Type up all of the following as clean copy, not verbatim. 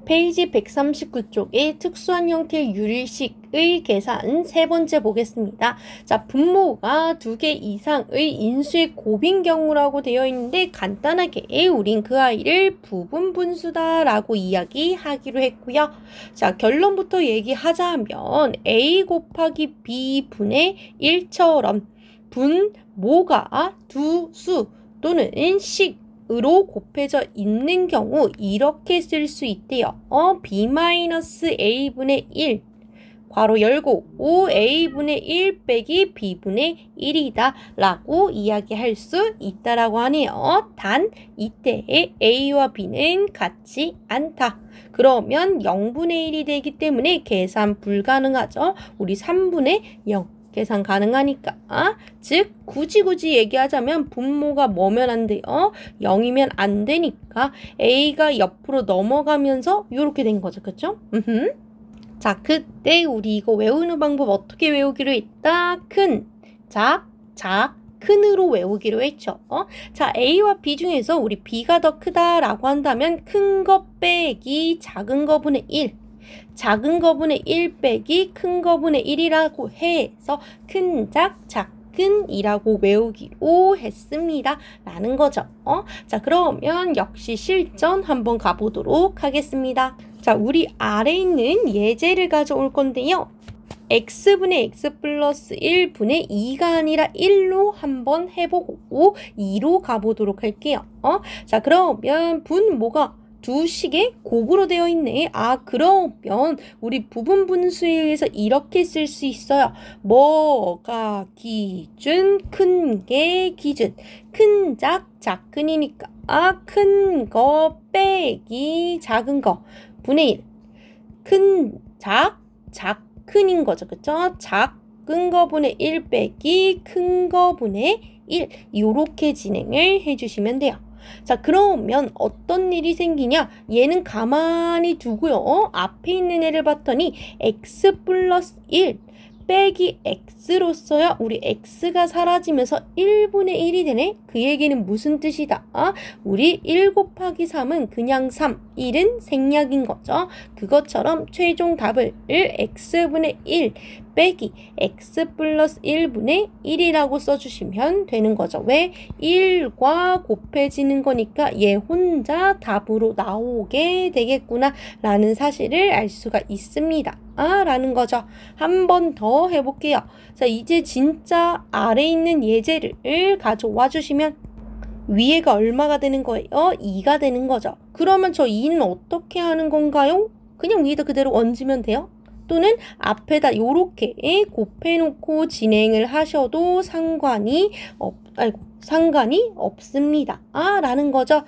페이지 139쪽의 특수한 형태의 유리식의 계산 세 번째 보겠습니다. 자, 분모가 2개 이상의 인수의 곱인 경우라고 되어 있는데 간단하게 우린 그 아이를 부분분수다라고 이야기하기로 했고요. 자, 결론부터 얘기하자면 A 곱하기 B 분의 1처럼 분모가 두 수 또는 식으로 곱해져 있는 경우 이렇게 쓸 수 있대요. b-a분의 1 괄호 열고 5a분의 1 빼기 b분의 1이다 라고 이야기할 수 있다라고 하네요. 단 이때 a와 b는 같지 않다. 그러면 0분의 1이 되기 때문에 계산 불가능하죠. 우리 3분의 0 계산 가능하니까. 즉 굳이 얘기하자면 분모가 뭐면 안 돼요? 0이면 안 되니까 a가 옆으로 넘어가면서 이렇게 된 거죠. 그쵸? 자, 그때 우리 이거 외우는 방법 어떻게 외우기로 했다? 큰, 작, 큰으로 외우기로 했죠. 자, A와 B 중에서 우리 B가 더 크다라고 한다면 큰 거 빼기 작은 거분의 1. 작은 거분의 1 빼기 큰 거분의 1이라고 해서 큰, 작은이라고 외우기로 했습니다. 라는 거죠. 자, 그러면 역시 실전 한번 가보도록 하겠습니다. 자, 우리 아래에 있는 예제를 가져올 건데요. x분의 x 플러스 1분의 2가 아니라 1로 한번 해보고 2로 가보도록 할게요. 자, 그러면 분모가 두 식의 곱으로 되어 있네. 그러면 우리 부분분수에 의해서 이렇게 쓸 수 있어요. 뭐가 기준? 큰 게 기준. 큰, 작은이니까 큰 거 빼기 작은 거 분의 1. 큰, 작은인 거죠. 그쵸? 작은 거분의 1 빼기 큰 거분의 1. 이렇게 진행을 해주시면 돼요. 자, 그러면 어떤 일이 생기냐? 얘는 가만히 두고요. 앞에 있는 애를 봤더니 x 플러스 1 빼기 x로써야 우리 x가 사라지면서 1분의 1이 되네? 그 얘기는 무슨 뜻이다? 우리 1 곱하기 3은 그냥 3, 1은 생략인 거죠. 그것처럼 최종 답을 x분의 1 빼기 x 플러스 1분의 1이라고 써주시면 되는 거죠. 왜? 1과 곱해지는 거니까 얘 혼자 답으로 나오게 되겠구나 라는 사실을 알 수가 있습니다. 라는 거죠. 한 번 더 해볼게요. 자, 이제 진짜 아래에 있는 예제를 가져와 주시면 위에가 얼마가 되는 거예요? 2가 되는 거죠. 그러면 저 2는 어떻게 하는 건가요? 그냥 위에다 그대로 얹으면 돼요? 또는 앞에다 요렇게 곱해놓고 진행을 하셔도 상관이 없습니다. 라는 거죠.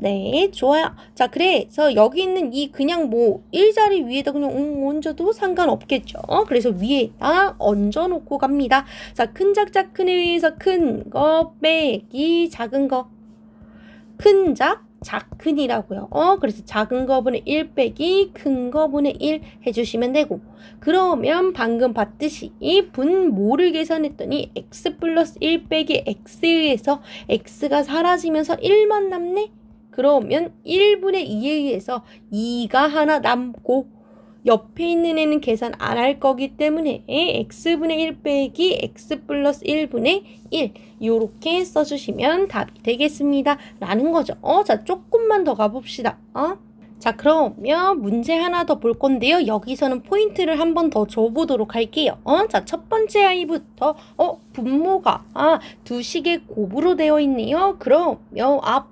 네, 좋아요. 자, 그래서 여기 있는 이 그냥 뭐 일자리 위에다 그냥 얹어도 상관없겠죠. 그래서 위에다 얹어놓고 갑니다. 자, 큰, 작은에 의해서 큰 거 빼기 작은 거. 큰, 작은이라고요. 그래서 작은 거분의 1 빼기 큰 거분의 1 해주시면 되고, 그러면 방금 봤듯이 이 분모를 계산했더니 x 플러스 1 빼기 x에 의해서 x가 사라지면서 1만 남네? 그러면 1분의 2에 의해서 2가 하나 남고 옆에 있는 애는 계산 안 할 거기 때문에 x분의 1 빼기 x 플러스 1분의 1 요렇게 써주시면 답이 되겠습니다. 라는 거죠. 자, 조금만 더 가봅시다. 자, 그러면 문제 하나 더 볼 건데요. 여기서는 포인트를 한 번 더 줘보도록 할게요. 자, 첫 번째 아이부터 분모가 두 식의 곱으로 되어 있네요. 그러면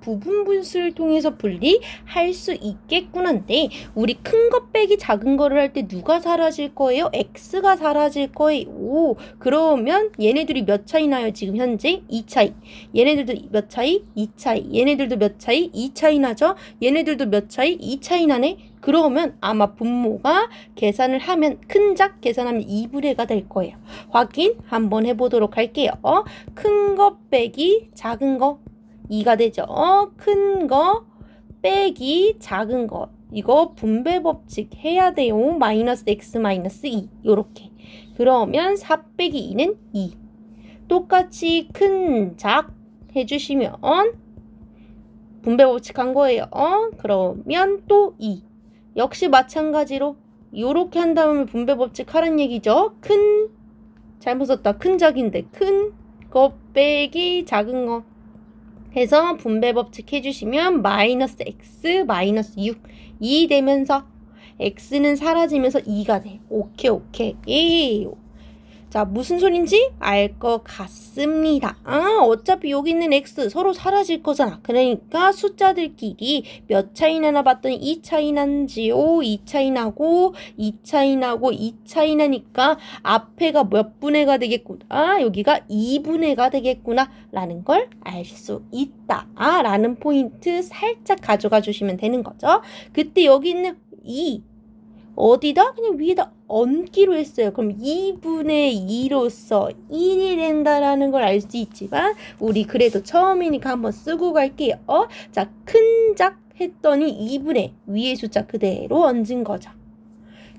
부분분수를 통해서 분리할 수 있겠구나인데 우리 큰 거 빼기 작은 거를 할 때 누가 사라질 거예요? x가 사라질 거예요. 그러면 얘네들이 몇 차이 나요? 지금 현재 2차이. 얘네들도 몇 차이? 2차이. 얘네들도 몇 차이? 2차이 나죠? 얘네들도 몇 차이? 2차이 나네? 그러면 아마 분모가 계산을 하면 큰, 작 계산하면 2분의가 될 거예요. 확인 한번 해보도록 할게요. 큰 거 빼기 작은 거 2가 되죠. 큰 거 빼기 작은 거 이거 분배 법칙 해야 돼요. 마이너스 x 마이너스 2 요렇게. 그러면 4 빼기 2는 2. 똑같이 큰, 작 해주시면 분배 법칙 한 거예요. 그러면 또 2. 역시 마찬가지로 요렇게 한 다음에 분배 법칙 하란 얘기죠. 잘못 썼다. 큰 작인데 큰 거 빼기 작은 거 해서 분배 법칙 해주시면 마이너스 x 마이너스 6 2 되면서 x는 사라지면서 2가 돼. 오케이. 자, 무슨 소린지 알 것 같습니다. 어차피 여기 있는 x 서로 사라질 거잖아. 그러니까 숫자들끼리 몇 차이 나나 봤더니 2 차이 난지요. 2 차이 나고 2 차이 나고 2 차이 나니까 앞에가 몇 분의 가 되겠구나. 여기가 2분의 가 되겠구나 라는 걸 알 수 있다 라는 포인트 살짝 가져가 주시면 되는 거죠. 그때 여기 있는 2 어디다? 그냥 위에다 얹기로 했어요. 그럼 2분의 2로서 1이 된다라는 걸 알 수 있지만 우리 그래도 처음이니까 한번 쓰고 갈게요. 자, 큰 작 했더니 2분의 위에 숫자 그대로 얹은 거죠.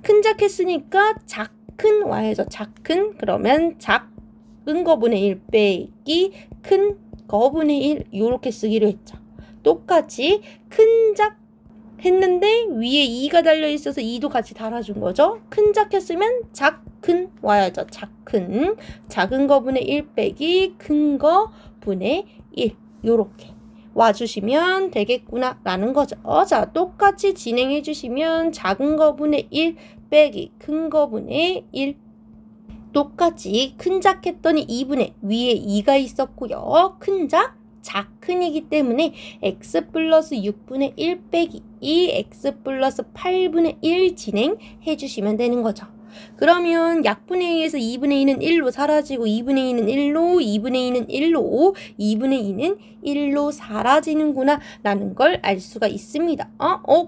큰 작 했으니까 작큰 와야죠. 작큰 그러면 작은 거분의 1 빼기 큰 거분의 1 이렇게 쓰기로 했죠. 똑같이 큰 작 했는데 위에 2가 달려있어서 2도 같이 달아준 거죠. 큰 작 했으면 작큰 와야죠. 작은 거분의 1 빼기 큰 거분의 1 요렇게 와주시면 되겠구나 라는 거죠. 자, 똑같이 진행해 주시면 작은 거분의 1 빼기 큰 거분의 1 똑같이 큰 작 했더니 2분의 위에 2가 있었고요. 큰 작 작큰이기 때문에 x 플러스 6분의 1 빼기 2 x 플러스 8분의 1 진행해 주시면 되는 거죠. 그러면 약분에 의해서 2분의 2는 1로 사라지고 2분의 2는 1로 2분의 2는 1로 2분의 2는 1로 사라지는구나 라는 걸 알 수가 있습니다.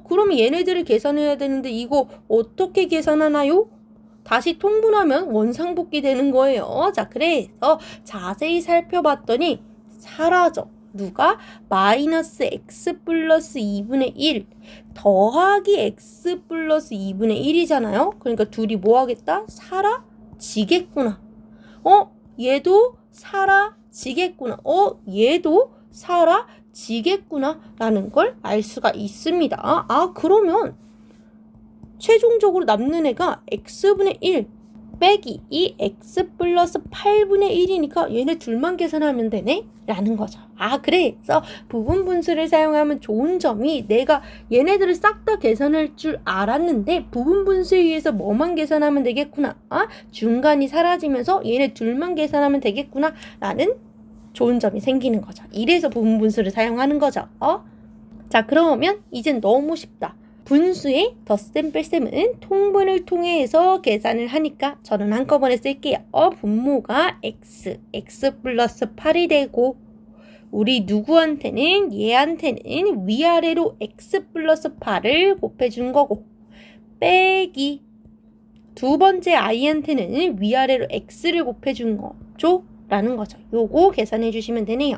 그러면 얘네들을 계산해야 되는데 이거 어떻게 계산하나요? 다시 통분하면 원상복귀 되는 거예요. 자, 그래서 자세히 살펴봤더니 사라져. 누가? 마이너스 x 플러스 2분의 1 더하기 x 플러스 2분의 1이잖아요. 그러니까 둘이 뭐 하겠다? 사라지겠구나. 얘도 사라지겠구나. 얘도 사라지겠구나 라는 걸 알 수가 있습니다. 그러면 최종적으로 남는 애가 x분의 1 빼기 이 x 플러스 8분의 1이니까 얘네 둘만 계산하면 되네? 라는 거죠. 그래서 부분 분수를 사용하면 좋은 점이 내가 얘네들을 싹 다 계산할 줄 알았는데 부분 분수에 의해서 뭐만 계산하면 되겠구나. 중간이 사라지면서 얘네 둘만 계산하면 되겠구나. 라는 좋은 점이 생기는 거죠. 이래서 부분 분수를 사용하는 거죠. 자, 그러면 이젠 너무 쉽다. 분수의 덧셈 뺄셈은 통분을 통해서 계산을 하니까 저는 한꺼번에 쓸게요. 분모가 x 플러스 8이 되고 우리 누구한테는 얘한테는 위아래로 x 플러스 8을 곱해준 거고 빼기 두 번째 i한테는 위아래로 x를 곱해준 거죠. 라는 거죠. 요거 계산해 주시면 되네요.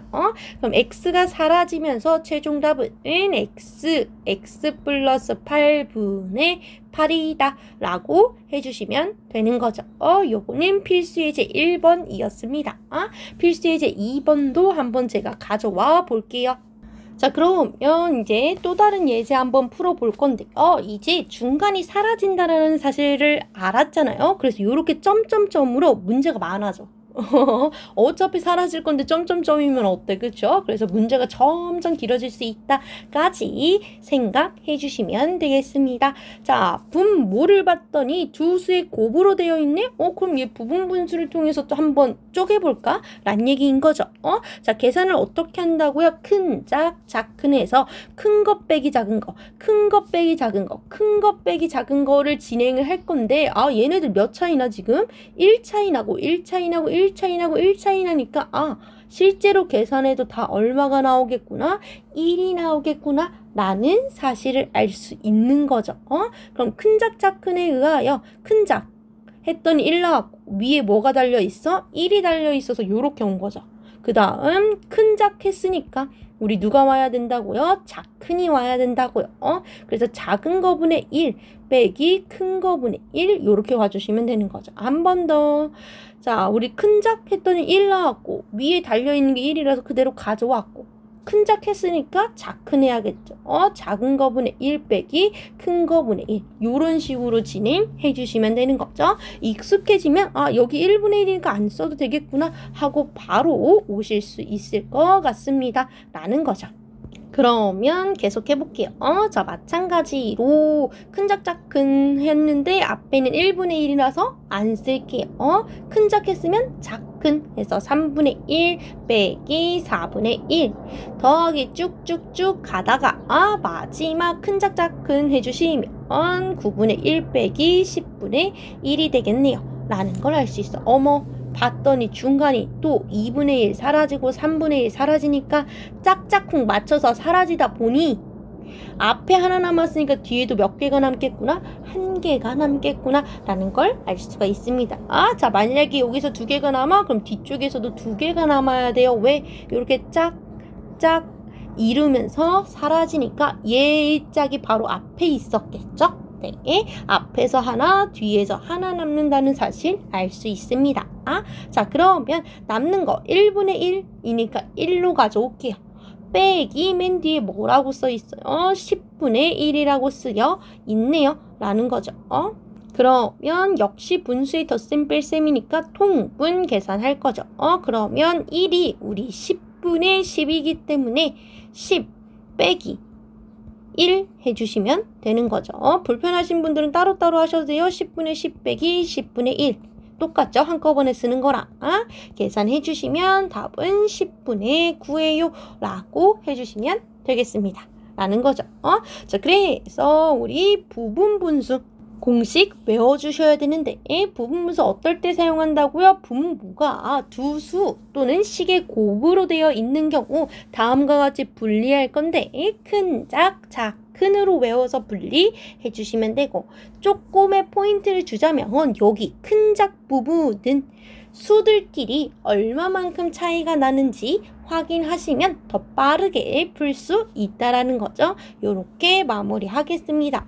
그럼 x가 사라지면서 최종 답은 x 플러스 8분의 8이다 라고 해주시면 되는 거죠. 요거는 필수예제 1번이었습니다. 필수예제 2번도 한번 제가 가져와 볼게요. 자, 그러면 이제 또 다른 예제 한번 풀어볼 건데요. 이제 중간이 사라진다는 사실을 알았잖아요. 그래서 이렇게 점점점으로 문제가 많아져. 어차피 사라질 건데 점점점이면 어때? 그쵸? 그래서 문제가 점점 길어질 수 있다까지 생각해 주시면 되겠습니다. 자, 분모를 봤더니 두 수의 곱으로 되어 있네? 그럼 얘 부분 분수를 통해서 또 한번 쪼개볼까? 란 얘기인 거죠. 자, 계산을 어떻게 한다고요? 큰, 작큰 해서 큰 거 빼기 작은 거, 큰 거 빼기 작은 거, 큰 거 빼기 작은 거를 진행을 할 건데 얘네들 몇 차이나 지금? 1 차이 나고 1 차이 나고 1 차이 나고 1 차이 나니까 실제로 계산해도 다 얼마가 나오겠구나? 1이 나오겠구나? 라는 사실을 알 수 있는 거죠. 그럼 큰 작, 작큰에 의하여 큰 작 했더니 1 나왔고 위에 뭐가 달려있어? 1이 달려있어서 요렇게 온 거죠. 그 다음 큰 작 했으니까 우리 누가 와야 된다고요? 작큰이 와야 된다고요. 그래서 작은 거분의 1 빼기 큰 거분의 1 요렇게 와주시면 되는 거죠. 한 번 더. 자, 우리 큰 작 했더니 1 나왔고 위에 달려있는 게 1이라서 그대로 가져왔고 큰 작 했으니까 작큰 해야겠죠. 작은 거분의 1 빼기 큰 거분의 1. 요런 식으로 진행해 주시면 되는 거죠. 익숙해지면 여기 1분의 1이니까 안 써도 되겠구나 하고 바로 오실 수 있을 것 같습니다. 라는 거죠. 그러면 계속 해볼게요. 자, 마찬가지로 큰 작 작큰 했는데 앞에는 1분의 1이라서 안 쓸게요. 큰 작 했으면 작큰 해서 3분의 1 빼기 4분의 1 더하기 쭉쭉쭉 가다가 마지막 큰 작 작큰 해주시면 9분의 1 빼기 10분의 1이 되겠네요. 라는 걸 알 수 있어. 어머, 봤더니 중간이 또 2분의 1 사라지고 3분의 1 사라지니까 짝짝쿵 맞춰서 사라지다 보니 앞에 하나 남았으니까 뒤에도 몇 개가 남겠구나, 한 개가 남겠구나 라는 걸 알 수가 있습니다. 자, 만약에 여기서 2개가 남아 그럼 뒤쪽에서도 2개가 남아야 돼요. 왜? 이렇게 짝짝 이루면서 사라지니까 얘의 짝이 바로 앞에 있었겠죠? 네, 앞에서 하나, 뒤에서 하나 남는다는 사실 알 수 있습니다. 자, 그러면 남는 거 1분의 1이니까 1로 가져올게요. 빼기 맨 뒤에 뭐라고 써 있어요? 10분의 1이라고 쓰여 있네요. 라는 거죠. 그러면 역시 분수의 덧셈 뺄셈이니까 통분 계산할 거죠. 그러면 1이 우리 10분의 10이기 때문에 10 빼기 1 해주시면 되는 거죠. 불편하신 분들은 따로따로 하셔도 돼요. 10분의 10 빼기 10분의 1 똑같죠? 한꺼번에 쓰는 거랑 계산해 주시면 답은 10분의 9예요 라고 해주시면 되겠습니다. 라는 거죠. 자, 그래서 우리 부분분수 공식 외워주셔야 되는데 부분분수 어떨 때 사용한다고요? 부분모가 두 수 또는 식의 곱으로 되어 있는 경우 다음과 같이 분리할 건데 큰 작, 작큰으로 외워서 분리해 주시면 되고 조금의 포인트를 주자면 여기 큰 작 부분은 수들끼리 얼마만큼 차이가 나는지 확인하시면 더 빠르게 풀 수 있다라는 거죠. 요렇게 마무리하겠습니다.